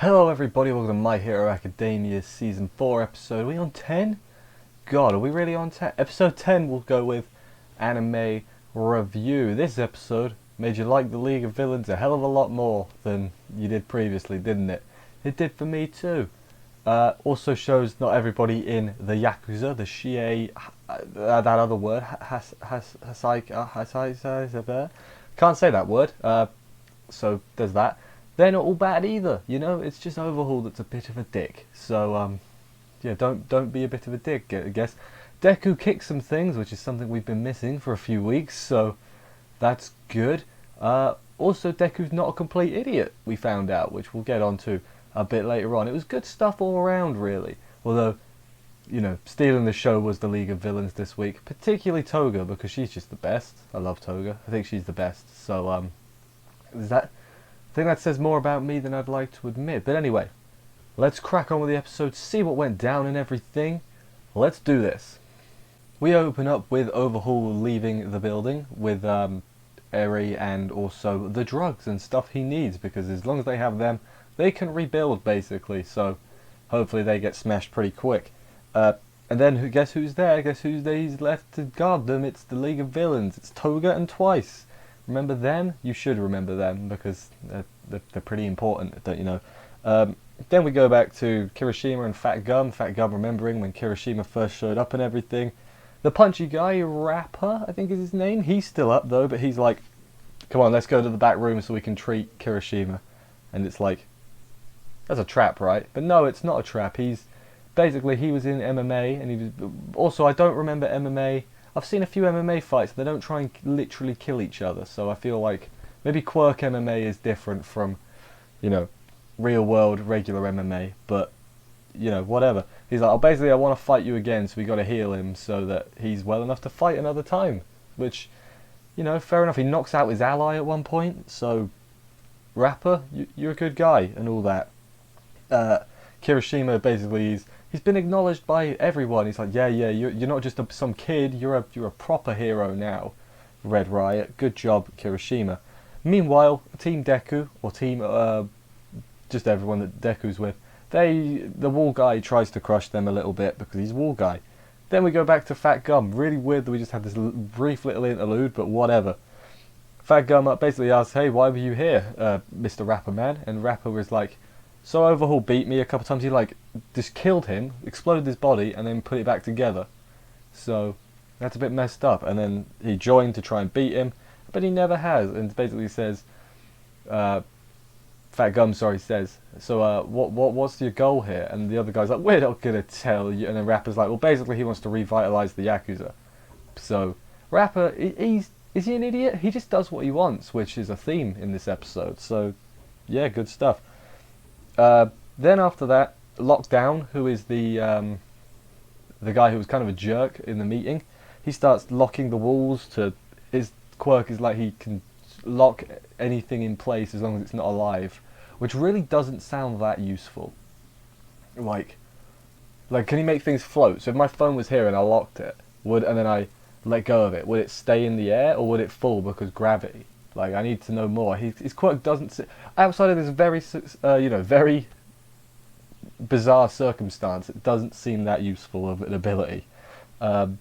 Hello everybody, welcome to My Hero Academia Season 4 episode. Are we on 10? God, are we really on 10? Episode 10 we'll go with anime review. This episode made you like the League of Villains a hell of a lot more than you did previously, didn't it? It did for me too. Also shows not everybody in the Yakuza, the Shie, that other word, can't say that word, so there's that. They're not all bad either, you know. It's just Overhaul that's a bit of a dick. So yeah, don't be a bit of a dick, I guess. Deku kicks some things, which is something we've been missing for a few weeks, so that's good. Also, Deku's not a complete idiot, we found out, which we'll get onto a bit later on. It was good stuff all around, really. Although, you know, stealing the show was the League of Villains this week, particularly Toga, because she's just the best. I love Toga. I think she's the best. So is that? I think that says more about me than I'd like to admit. But anyway, let's crack on with the episode, see what went down and everything. Let's do this. We open up with Overhaul leaving the building with Eri and also the drugs and stuff he needs, because as long as they have them, they can rebuild basically. So hopefully they get smashed pretty quick. And then guess who's there? Guess who's there? He's left to guard them. It's the League of Villains. It's Toga and Twice. Remember them? You should remember them because they're pretty important, don't you know? Then we go back to Kirishima and Fat Gum. Fat Gum remembering when Kirishima first showed up and everything. The punchy guy, Rapper, I think is his name. He's still up though, but he's like, come on, let's go to the back room so we can treat Kirishima. And it's like, that's a trap, right? But no, it's not a trap. He's basically, he was in MMA and he was also, I don't remember MMA. I've seen a few MMA fights. They don't try and literally kill each other, so I feel like maybe Quirk MMA is different from, you know, real world regular MMA. But you know, whatever. He's like, oh, basically, I want to fight you again, so we got to heal him so that he's well enough to fight another time. Which, you know, fair enough. He knocks out his ally at one point, so Rapper, you're a good guy and all that. Kirishima basically he's been acknowledged by everyone. He's like, yeah, you're not just some kid. You're a proper hero now. Red Riot, good job, Kirishima. Meanwhile, Team Deku or Team just everyone that Deku's with, the Wall Guy tries to crush them a little bit because he's Wall Guy. Then we go back to Fat Gum. Really weird that we just had this brief little interlude, but whatever. Fat Gum basically asks, hey, why were you here, Mr. Rapper Man? And Rapper was like, so Overhaul beat me a couple times. He like just killed him, exploded his body, and then put it back together. So that's a bit messed up. And then he joined to try and beat him, but he never has. And basically says, Fat Gum, sorry, says, so what's your goal here? And the other guy's like, we're not gonna tell you. And then Rapper's like, well, basically he wants to revitalize the Yakuza. So Rapper, is he an idiot? He just does what he wants, which is a theme in this episode. So yeah, good stuff. Then after that, Lockdown, who is the guy who was kind of a jerk in the meeting, he starts locking the walls to, his quirk is like he can lock anything in place as long as it's not alive, which really doesn't sound that useful. Like can he make things float? So if my phone was here and I locked it, and then I let go of it, would it stay in the air or would it fall because gravity? Like, I need to know more. His quirk doesn't... Outside of this very, very bizarre circumstance, it doesn't seem that useful of an ability. But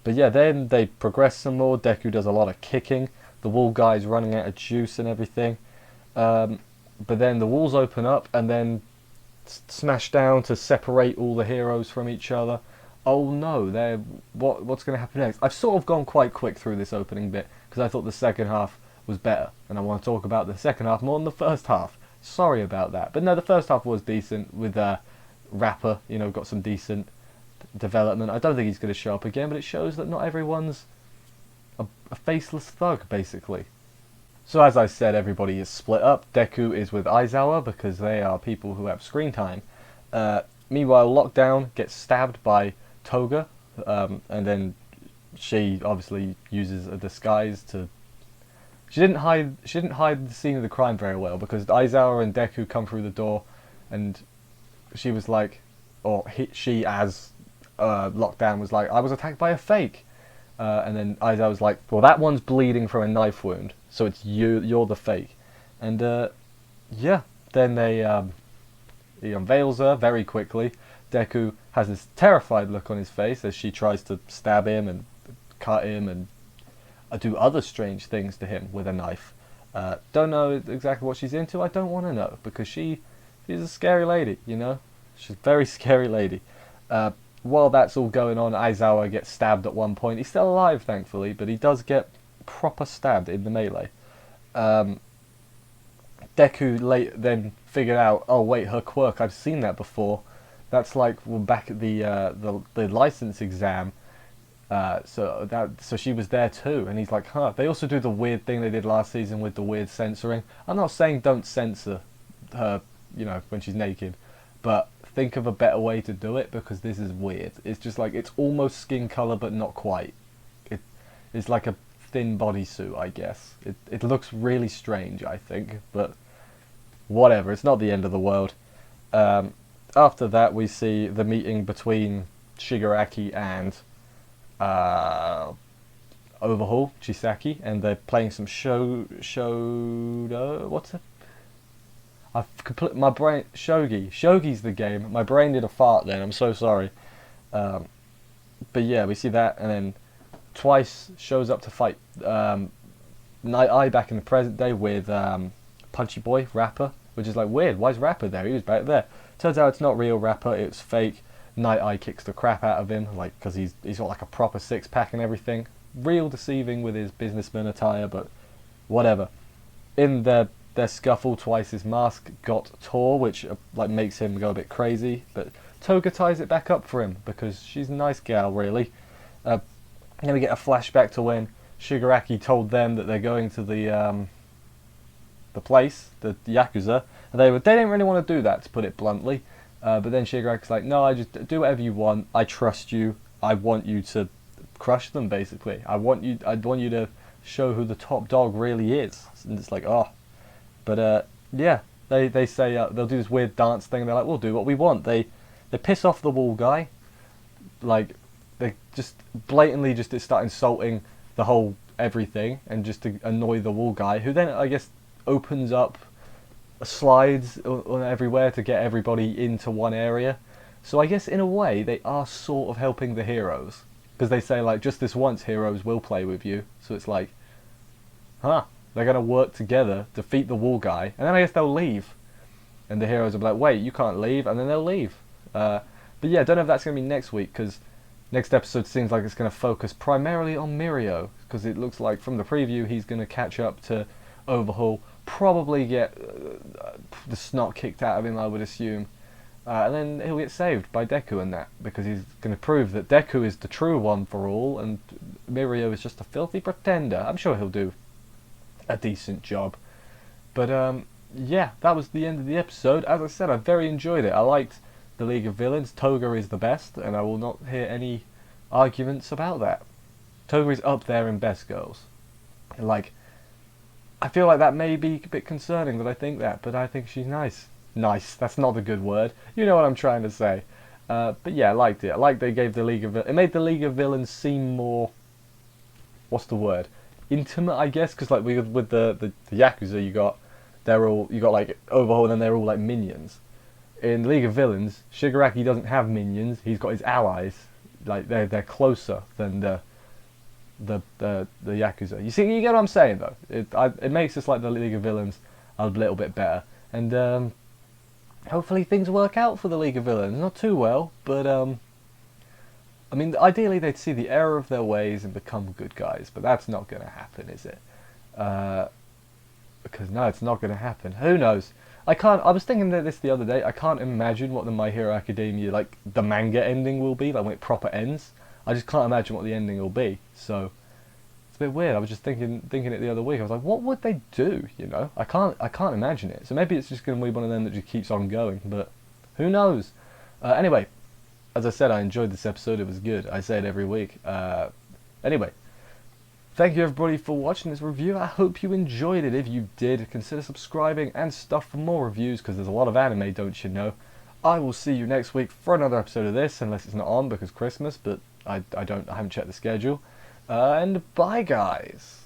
yeah, then they progress some more. Deku does a lot of kicking. The wall guy's running out of juice and everything. But then the walls open up and then smash down to separate all the heroes from each other. Oh no, what's going to happen next? I've sort of gone quite quick through this opening bit because I thought the second half was better, and I want to talk about the second half more than the first half. Sorry about that, but no, the first half was decent with Rapper. You know, got some decent development. I don't think he's going to show up again, but it shows that not everyone's a faceless thug, basically. So as I said, everybody is split up. Deku is with Aizawa because they are people who have screen time. Meanwhile, Lockdown gets stabbed by Toga, and then she obviously uses a disguise to. She didn't hide the scene of the crime very well because Aizawa and Deku come through the door, and she was like, she as Lockdown was like, I was attacked by a fake, and then Aizawa was like, well, that one's bleeding from a knife wound, so it's you're the fake, and yeah, then they He unveils her very quickly. Deku has this terrified look on his face as she tries to stab him and cut him and do other strange things to him with a knife. Don't know exactly what she's into. I don't want to know because she's a scary lady, you know? She's a very scary lady. While that's all going on, Aizawa gets stabbed at one point. He's still alive, thankfully, but he does get proper stabbed in the melee. Deku then figured out, oh wait, her quirk, I've seen that before. That's like back at the license exam. So she was there too, and he's like, huh. They also do the weird thing they did last season with the weird censoring. I'm not saying don't censor her, you know, when she's naked, but think of a better way to do it because this is weird. It's just like it's almost skin color, but not quite. It's like a thin bodysuit, I guess. It looks really strange, I think, but whatever. It's not the end of the world. After that, we see the meeting between Shigaraki and Overhaul, Chisaki, and they're playing some what's it? My brain, Shogi's the game. My brain did a fart then, I'm so sorry. But yeah, we see that, and then Twice shows up to fight Night Eye back in the present day with Punchy Boy, Rapper, which is like weird. Why is Rapper there? He was back there. Turns out it's not real Rapper, it's fake. Night Eye kicks the crap out of him, like, because he's got like a proper six-pack and everything. Real deceiving with his businessman attire, but whatever. In their scuffle, Twice's mask got tore, which like makes him go a bit crazy. But Toga ties it back up for him because she's a nice gal, really. Then we get a flashback to when Shigaraki told them that they're going to the place, the Yakuza, and they didn't really want to do that, to put it bluntly. But then Shigaraki's like, no, I just do whatever you want. I trust you. I want you to crush them, basically. I want you to show who the top dog really is. And it's like, oh. But yeah, they say they'll do this weird dance thing. And they're like, we'll do what we want. They piss off the wall guy. Like, they just blatantly just start insulting the whole everything and just to annoy the wall guy, who then, I guess, opens up slides on everywhere to get everybody into one area. So I guess in a way they are sort of helping the heroes, because they say like, just this once heroes will play with you. So it's like, huh, they're gonna work together, defeat the wall guy, and then I guess they'll leave, and the heroes will be like, wait, you can't leave, and then they'll leave. But yeah, I don't know if that's gonna be next week, because next episode seems like it's gonna focus primarily on Mirio, because it looks like from the preview he's gonna catch up to Overhaul, probably get the snot kicked out of him, I would assume, and then he'll get saved by Deku and that, because he's going to prove that Deku is the true one for all and Mirio is just a filthy pretender. I'm sure he'll do a decent job. But yeah, that was the end of the episode. As I said, I very enjoyed it. I liked the League of Villains. Toga is the best, and I will not hear any arguments about that. Toga is up there in best girls. Like, I feel like that may be a bit concerning that I think that, but I think she's nice. Nice, that's not a good word. You know what I'm trying to say. But yeah, I liked it. I liked they gave the League of... It made the League of Villains seem more... What's the word? Intimate, I guess, because like with the Yakuza, you got like Overhaul, and then they're all like minions. In League of Villains, Shigaraki doesn't have minions. He's got his allies. Like they're closer than the Yakuza. You get what I'm saying though. It makes us like the League of Villains a little bit better, and hopefully things work out for the League of Villains. Not too well, but I mean, ideally they'd see the error of their ways and become good guys, but that's not going to happen, is it? Because no, it's not going to happen. Who knows? I was thinking this the other day. I can't imagine what the My Hero Academia, like the manga ending, will be, like when it proper ends. I just can't imagine what the ending will be. So it's a bit weird. I was just thinking it the other week. I was like, what would they do? You know, I can't imagine it. So maybe it's just going to be one of them that just keeps on going. But who knows? Anyway, as I said, I enjoyed this episode. It was good. I say it every week. Anyway, thank you everybody for watching this review. I hope you enjoyed it. If you did, consider subscribing and stuff for more reviews, because there's a lot of anime, don't you know? I will see you next week for another episode of this, unless it's not on because Christmas, but I haven't checked the schedule. And bye, guys.